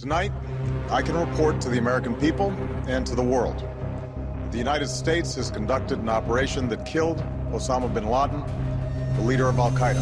Tonight, I can report to the American people and to the world that the United States has conducted an operation that killed Osama bin Laden, the leader of Al-Qaeda.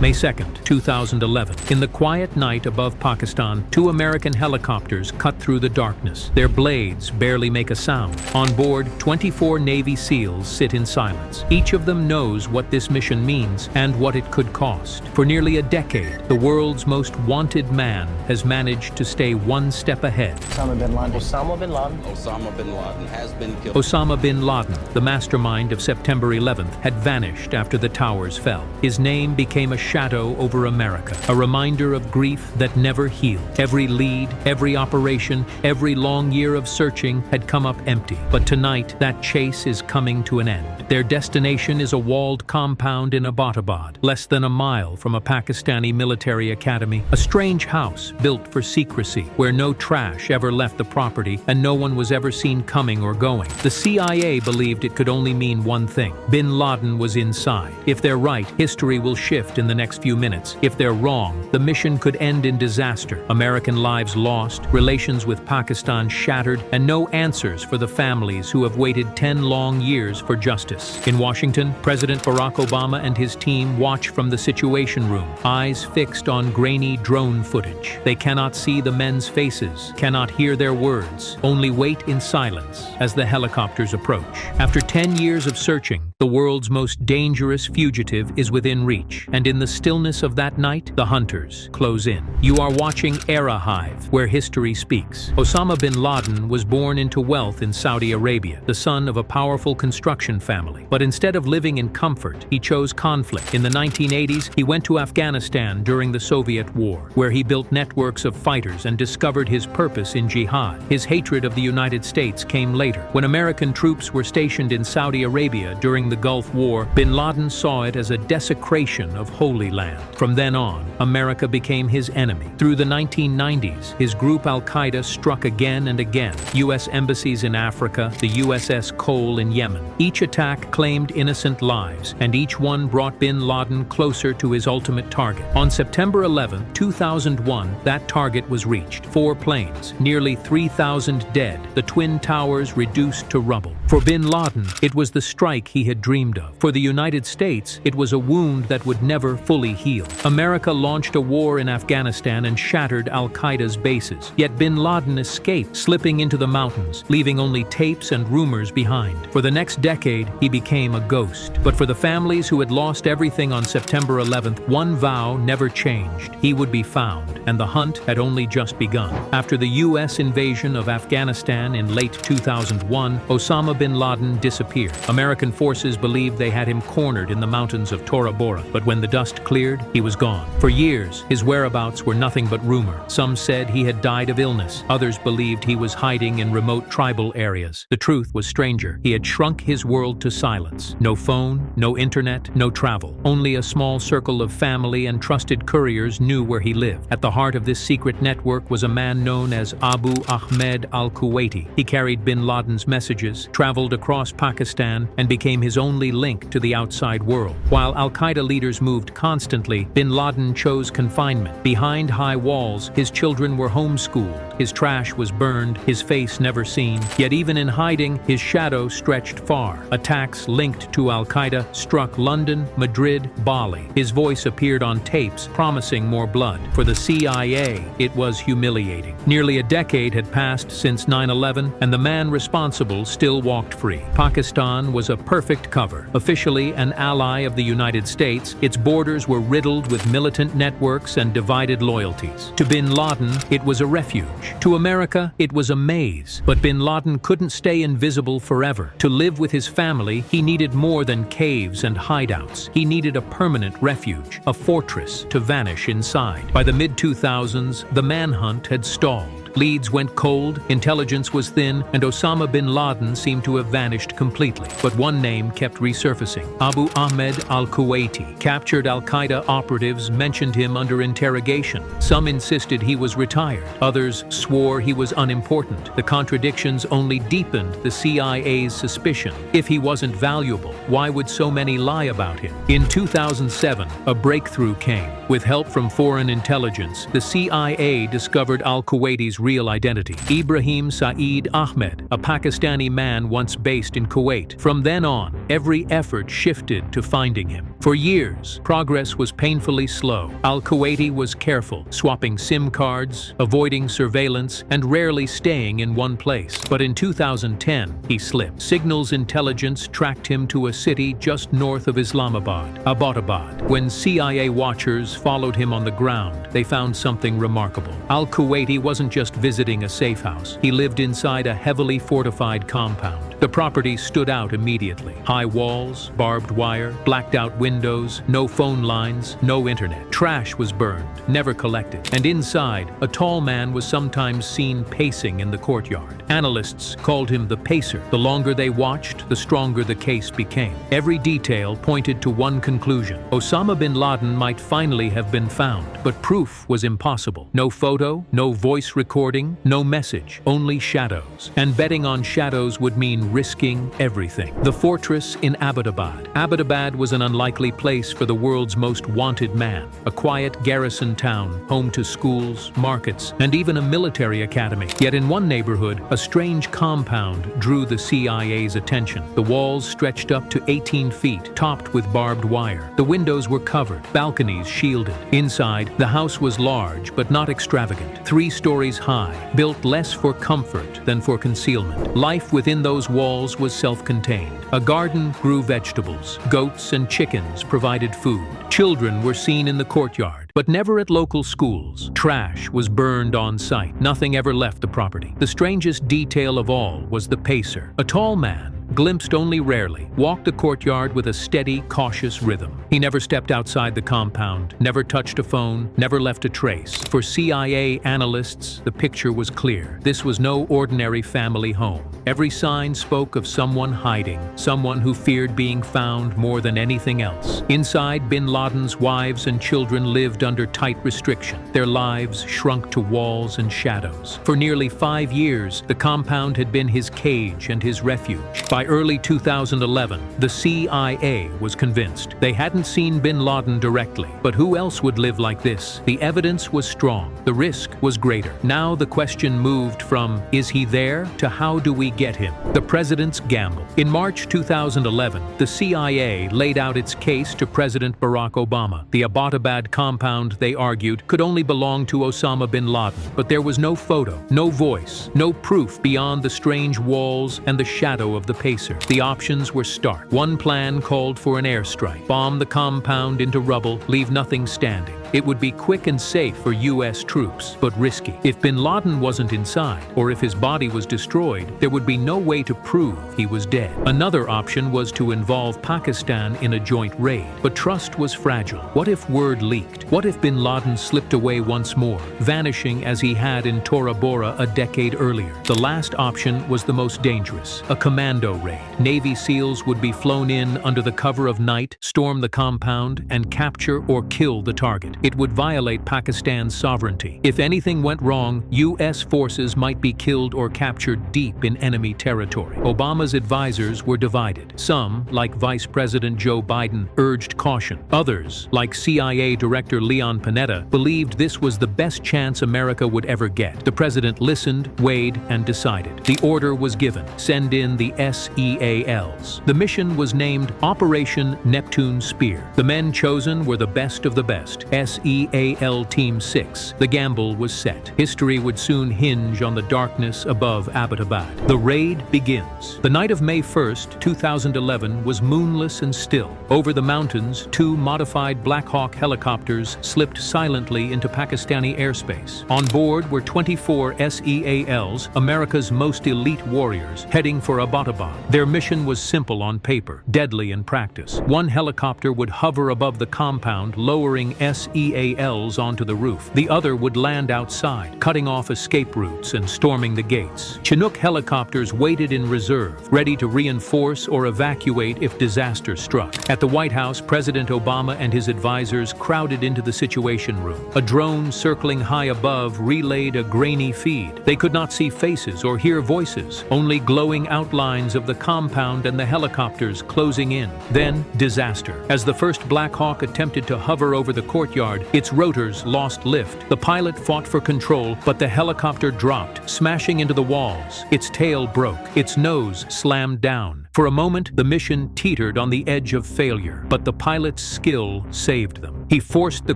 May 2nd, 2011. In the quiet night above Pakistan, two American helicopters cut through the darkness. Their blades barely make a sound. On board, 24 Navy SEALs sit in silence. Each of them knows what this mission means and what it could cost. For nearly a decade, the world's most wanted man has managed to stay one step ahead. Osama bin Laden. Osama bin Laden. Osama bin Laden has been killed. Osama bin Laden, the mastermind of September 11th, had vanished after the towers fell. His name became a shadow over America, a reminder of grief that never healed. Every lead, every operation, every long year of searching had come up empty. But tonight, that chase is coming to an end. Their destination is a walled compound in Abbottabad, less than a mile from a Pakistani military academy, a strange house built for secrecy, where no trash ever left the property and no one was ever seen coming or going. The CIA believed it could only mean one thing: bin Laden was inside. If they're right, history will shift in the next few minutes. If they're wrong, the mission could end in disaster. American lives lost, relations with Pakistan shattered, and no answers for the families who have waited 10 long years for justice. In Washington, President Barack Obama and his team watch from the Situation Room, eyes fixed on grainy drone footage. They cannot see the men's faces, cannot hear their words, only wait in silence as the helicopters approach. After 10 years of searching, the world's most dangerous fugitive is within reach, and in the stillness of that night, the hunters close in. You are watching Era Hive, where history speaks. Osama bin Laden was born into wealth in Saudi Arabia, the son of a powerful construction family. But instead of living in comfort, he chose conflict. In the 1980s, he went to Afghanistan during the Soviet War, where he built networks of fighters and discovered his purpose in jihad. His hatred of the United States came later. When American troops were stationed in Saudi Arabia during the Gulf War, bin Laden saw it as a desecration of Holy Land. From then on, America became his enemy. Through the 1990s, his group Al-Qaeda struck again and again. U.S. embassies in Africa, the USS Cole in Yemen. Each attack claimed innocent lives, and each one brought bin Laden closer to his ultimate target. On September 11, 2001, that target was reached. 4 planes, nearly 3,000 dead, the Twin Towers reduced to rubble. For bin Laden, it was the strike he had dreamed of. For the United States, it was a wound that would never fully heal. America launched a war in Afghanistan and shattered Al-Qaeda's bases. Yet bin Laden escaped, slipping into the mountains, leaving only tapes and rumors behind. For the next decade, he became a ghost. But for the families who had lost everything on September 11th, one vow never changed: he would be found, and the hunt had only just begun. After the U.S. invasion of Afghanistan in late 2001, Osama bin Laden disappeared. American forces believed they had him cornered in the mountains of Tora Bora, but when the dust cleared, he was gone. For years, his whereabouts were nothing but rumor. Some said he had died of illness. Others believed he was hiding in remote tribal areas. The truth was stranger. He had shrunk his world to silence. No phone, no internet, no travel. Only a small circle of family and trusted couriers knew where he lived. At the heart of this secret network was a man known as Abu Ahmed al-Kuwaiti. He carried bin Laden's messages, traveled across Pakistan, and became his only link to the outside world. While Al-Qaeda leaders moved constantly, bin Laden chose confinement. Behind high walls, his children were homeschooled, his trash was burned, his face never seen. Yet even in hiding, his shadow stretched far. Attacks linked to Al-Qaeda struck London, Madrid, Bali. His voice appeared on tapes, promising more blood. For the CIA, it was humiliating. Nearly a decade had passed since 9/11, and the man responsible still walked free. Pakistan was a perfect cover. Officially an ally of the United States, its borders were riddled with militant networks and divided loyalties. To bin Laden, it was a refuge. To America, it was a maze. But bin Laden couldn't stay invisible forever. To live with his family, he needed more than caves and hideouts. He needed a permanent refuge, a fortress to vanish inside. By the mid-2000s, the manhunt had stalled. Leads went cold, intelligence was thin, and Osama bin Laden seemed to have vanished completely. But one name kept resurfacing: Abu Ahmed al-Kuwaiti. Captured al-Qaeda operatives mentioned him under interrogation. Some insisted he was retired. Others swore he was unimportant. The contradictions only deepened the CIA's suspicion. If he wasn't valuable, why would so many lie about him? In 2007, a breakthrough came. With help from foreign intelligence, the CIA discovered al-Kuwaiti's real identity: Ibrahim Saeed Ahmed, a Pakistani man once based in Kuwait. From then on, every effort shifted to finding him. For years, progress was painfully slow. Al-Kuwaiti was careful, swapping SIM cards, avoiding surveillance, and rarely staying in one place. But in 2010, he slipped. Signals intelligence tracked him to a city just north of Islamabad, Abbottabad. When CIA watchers followed him on the ground, they found something remarkable. Al-Kuwaiti wasn't just visiting a safe house. He lived inside a heavily fortified compound. The property stood out immediately. High walls, barbed wire, blacked-out windows, no phone lines, no internet. Trash was burned, never collected. And inside, a tall man was sometimes seen pacing in the courtyard. Analysts called him the Pacer. The longer they watched, the stronger the case became. Every detail pointed to one conclusion: Osama bin Laden might finally have been found, but proof was impossible. No photo, no voice recording, no message, only shadows. And betting on shadows would mean risking everything. The fortress in Abbottabad. Abbottabad was an unlikely place for the world's most wanted man. A quiet garrison town, home to schools, markets, and even a military academy. Yet in one neighborhood, a strange compound drew the CIA's attention. The walls stretched up to 18 feet, topped with barbed wire. The windows were covered, balconies shielded. Inside, the house was large but not extravagant. 3 stories high, built less for comfort than for concealment. Life within those walls was self-contained. A garden grew vegetables. Goats and chickens provided food. Children were seen in the courtyard, but never at local schools. Trash was burned on site. Nothing ever left the property. The strangest detail of all was the Pacer. A tall man, glimpsed only rarely, walked the courtyard with a steady, cautious rhythm. He never stepped outside the compound, never touched a phone, never left a trace. For CIA analysts, the picture was clear. This was no ordinary family home. Every sign spoke of someone hiding, someone who feared being found more than anything else. Inside, bin Laden's wives and children lived under tight restriction. Their lives shrunk to walls and shadows. For nearly 5 years, the compound had been his cage and his refuge. By early 2011, the CIA was convinced. They hadn't seen bin Laden directly, but who else would live like this? The evidence was strong. The risk was greater. Now the question moved from, is he there, to how do we get him? The president's gamble. In March 2011, the CIA laid out its case to President Barack Obama. The Abbottabad compound, they argued, could only belong to Osama bin Laden. But there was no photo, no voice, no proof beyond the strange walls and the shadow of the Pacer. The options were stark. One plan called for an airstrike. Bomb the compound into rubble, leave nothing standing. It would be quick and safe for U.S. troops, but risky. If bin Laden wasn't inside, or if his body was destroyed, there would be no way to prove he was dead. Another option was to involve Pakistan in a joint raid, but trust was fragile. What if word leaked? What if bin Laden slipped away once more, vanishing as he had in Tora Bora a decade earlier? The last option was the most dangerous, a commando raid. Navy SEALs would be flown in under the cover of night, storm the compound, and capture or kill the target. It would violate Pakistan's sovereignty. If anything went wrong, U.S. forces might be killed or captured deep in enemy territory. Obama's advisors were divided. Some, like Vice President Joe Biden, urged caution. Others, like CIA Director Leon Panetta, believed this was the best chance America would ever get. The president listened, weighed, and decided. The order was given: send in the SEALs. The mission was named Operation Neptune Spear. The men chosen were the best of the best. SEAL Team 6. The gamble was set. History would soon hinge on the darkness above Abbottabad. The raid begins. The night of May 1st, 2011 was moonless and still. Over the mountains, 2 modified Black Hawk helicopters slipped silently into Pakistani airspace. On board were 24 SEALs, America's most elite warriors, heading for Abbottabad. Their mission was simple on paper, deadly in practice. One helicopter would hover above the compound, lowering SEALs SEALs onto the roof. The other would land outside, cutting off escape routes and storming the gates. Chinook helicopters waited in reserve, ready to reinforce or evacuate if disaster struck. At the White House, President Obama and his advisors crowded into the Situation Room. A drone circling high above relayed a grainy feed. They could not see faces or hear voices, only glowing outlines of the compound and the helicopters closing in. Then, disaster. As the first Black Hawk attempted to hover over the courtyard, its rotors lost lift. The pilot fought for control, but the helicopter dropped, smashing into the walls. Its tail broke. Its nose slammed down. For a moment, the mission teetered on the edge of failure, but the pilot's skill saved them. He forced the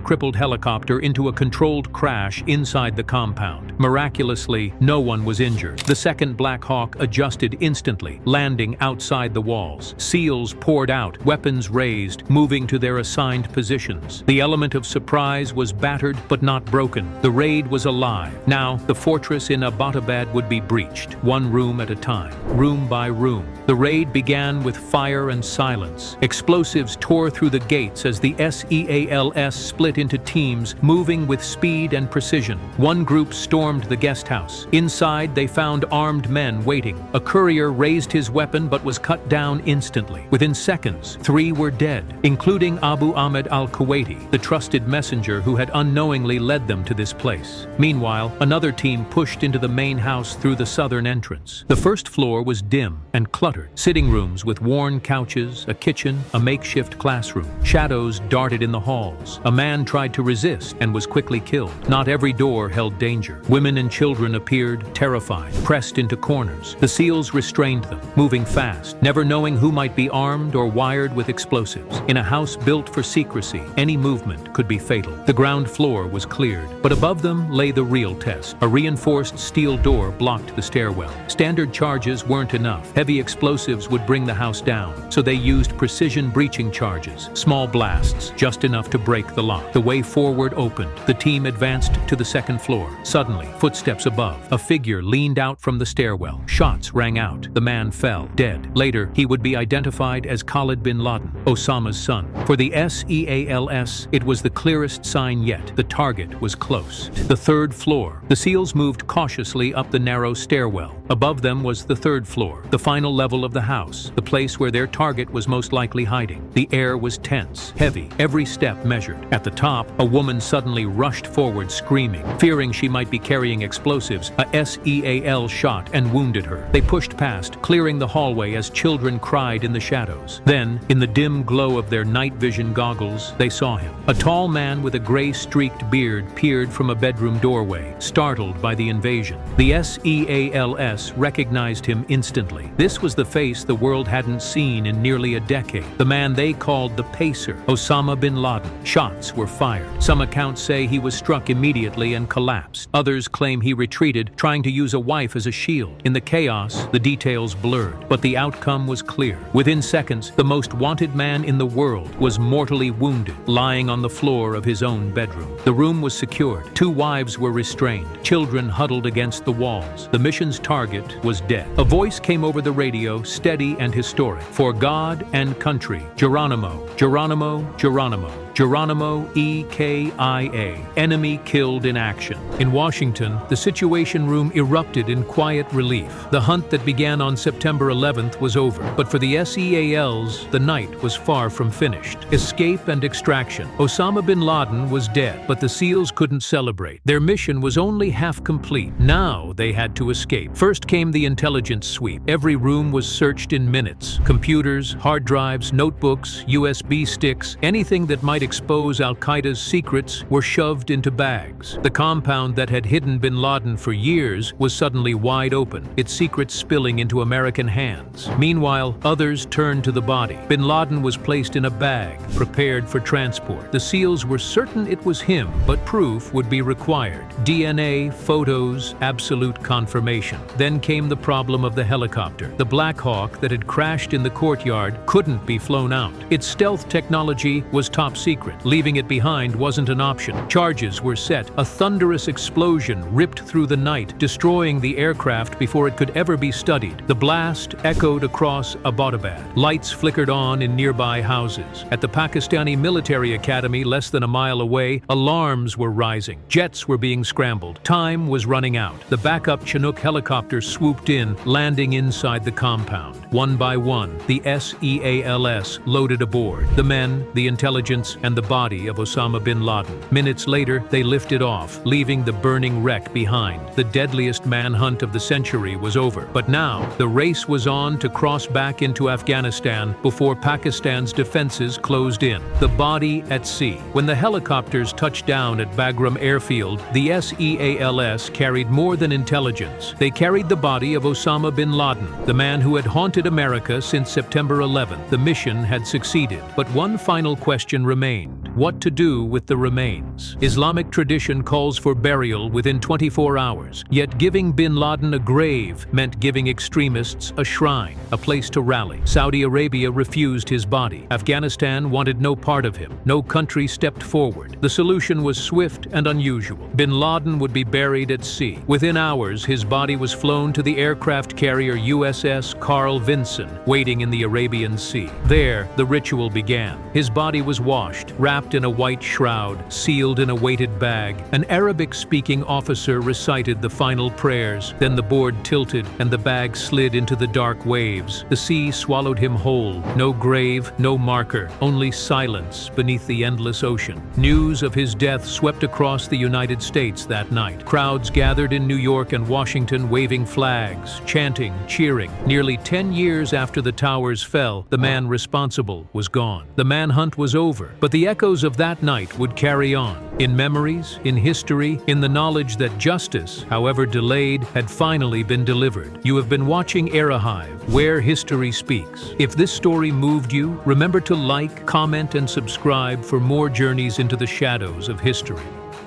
crippled helicopter into a controlled crash inside the compound. Miraculously, no one was injured. The second Black Hawk adjusted instantly, landing outside the walls. SEALs poured out, weapons raised, moving to their assigned positions. The element of surprise was battered but not broken. The raid was alive. Now, the fortress in Abbottabad would be breached, one room at a time, room by room. The raid began with fire and silence. Explosives tore through the gates as the SEALs split into teams, moving with speed and precision. One group stormed the guest house. Inside, they found armed men waiting. A courier raised his weapon but was cut down instantly. Within seconds, 3 were dead, including Abu Ahmed al-Kuwaiti, the trusted messenger who had unknowingly led them to this place. Meanwhile, another team pushed into the main house through the southern entrance. The first floor was dim and cluttered. Sitting rooms with worn couches, a kitchen, a makeshift classroom. Shadows darted in the halls. A man tried to resist and was quickly killed. Not every door held danger. Women and children appeared, terrified, pressed into corners. The SEALs restrained them, moving fast, never knowing who might be armed or wired with explosives. In a house built for secrecy, any movement could be fatal. The ground floor was cleared, but above them lay the real test. A reinforced steel door blocked the stairwell. Standard charges weren't enough. Heavy explosives would bring the house down, so they used precision breaching charges, small blasts, just enough to break the lock. The way forward opened. The team advanced to the second floor. Suddenly, footsteps above. A figure leaned out from the stairwell. Shots rang out. The man fell, dead. Later, he would be identified as Khalid bin Laden, Osama's son. For the SEALs, it was the clearest sign yet. The target was close. The third floor. The SEALs moved cautiously up the narrow stairwell. Above them was the third floor, the final level of the house, the place where their target was most likely hiding. The air was tense, heavy, every step measured. At the top, a woman suddenly rushed forward screaming. Fearing she might be carrying explosives, a SEAL shot and wounded her. They pushed past, clearing the hallway as children cried in the shadows. Then, in the dim glow of their night vision goggles, they saw him. A tall man with a gray-streaked beard peered from a bedroom doorway, startled by the invasion. The SEALs recognized him instantly. This was the face the world hadn't seen in nearly a decade. The man they called the Pacer, Osama bin Laden. Shots were fired. Some accounts say he was struck immediately and collapsed. Others claim he retreated, trying to use a wife as a shield. In the chaos, the details blurred, but the outcome was clear. Within seconds, the most wanted man in the world was mortally wounded, lying on the floor of his own bedroom. The room was secured. 2 wives were restrained. Children huddled against the walls. The mission's target was dead. A voice came over the radio, steady and historic. For God and country, Geronimo, Geronimo, Geronimo. Geronimo EKIA, enemy killed in action. In Washington, the Situation Room erupted in quiet relief. The hunt that began on September 11th was over, but for the SEALs, the night was far from finished. Escape and extraction. Osama bin Laden was dead, but the SEALs couldn't celebrate. Their mission was only half complete. Now they had to escape. First came the intelligence sweep. Every room was searched in minutes. Computers, hard drives, notebooks, USB sticks, anything that might expose al-Qaeda's secrets were shoved into bags. The compound that had hidden bin Laden for years was suddenly wide open, its secrets spilling into American hands. Meanwhile, others turned to the body. Bin Laden was placed in a bag, prepared for transport. The SEALs were certain it was him, but proof would be required. DNA, photos, absolute confirmation. Then came the problem of the helicopter. The Black Hawk that had crashed in the courtyard couldn't be flown out. Its stealth technology was top secret. secret. Leaving it behind wasn't an option. Charges were set. A thunderous explosion ripped through the night, destroying the aircraft before it could ever be studied. The blast echoed across Abbottabad. Lights flickered on in nearby houses. At the Pakistani military academy less than a mile away, alarms were rising. Jets were being scrambled. Time was running out. The backup Chinook helicopter swooped in, landing inside the compound. One by one, the SEALs loaded aboard. The men, the intelligence, and the body of Osama bin Laden. Minutes later, they lifted off, leaving the burning wreck behind. The deadliest manhunt of the century was over. But now, the race was on to cross back into Afghanistan before Pakistan's defenses closed in. The body at sea. When the helicopters touched down at Bagram Airfield, the SEALs carried more than intelligence. They carried the body of Osama bin Laden, the man who had haunted America since September 11th. The mission had succeeded, but one final question remained: what to do with the remains? Islamic tradition calls for burial within 24 hours, yet giving bin Laden a grave meant giving extremists a shrine, a place to rally. Saudi Arabia refused his body. Afghanistan wanted no part of him. No country stepped forward. The solution was swift and unusual. Bin Laden would be buried at sea. Within hours, his body was flown to the aircraft carrier USS Carl Vinson, waiting in the Arabian Sea. There, the ritual began. His body was washed, wrapped in a white shroud, sealed in a weighted bag. An Arabic-speaking officer recited the final prayers. Then the board tilted and the bag slid into the dark waves. The sea swallowed him whole. No grave, no marker, only silence beneath the endless ocean. News of his death swept across the United States that night. Crowds gathered in New York and Washington waving flags, chanting, cheering. Nearly 10 years after the towers fell, the man responsible was gone. The manhunt was over, but the echoes of that night would carry on. In memories, in history, in the knowledge that justice, however delayed, had finally been delivered. You have been watching Archive, where history speaks. If this story moved you, remember to like, comment, and subscribe for more journeys into the shadows of history.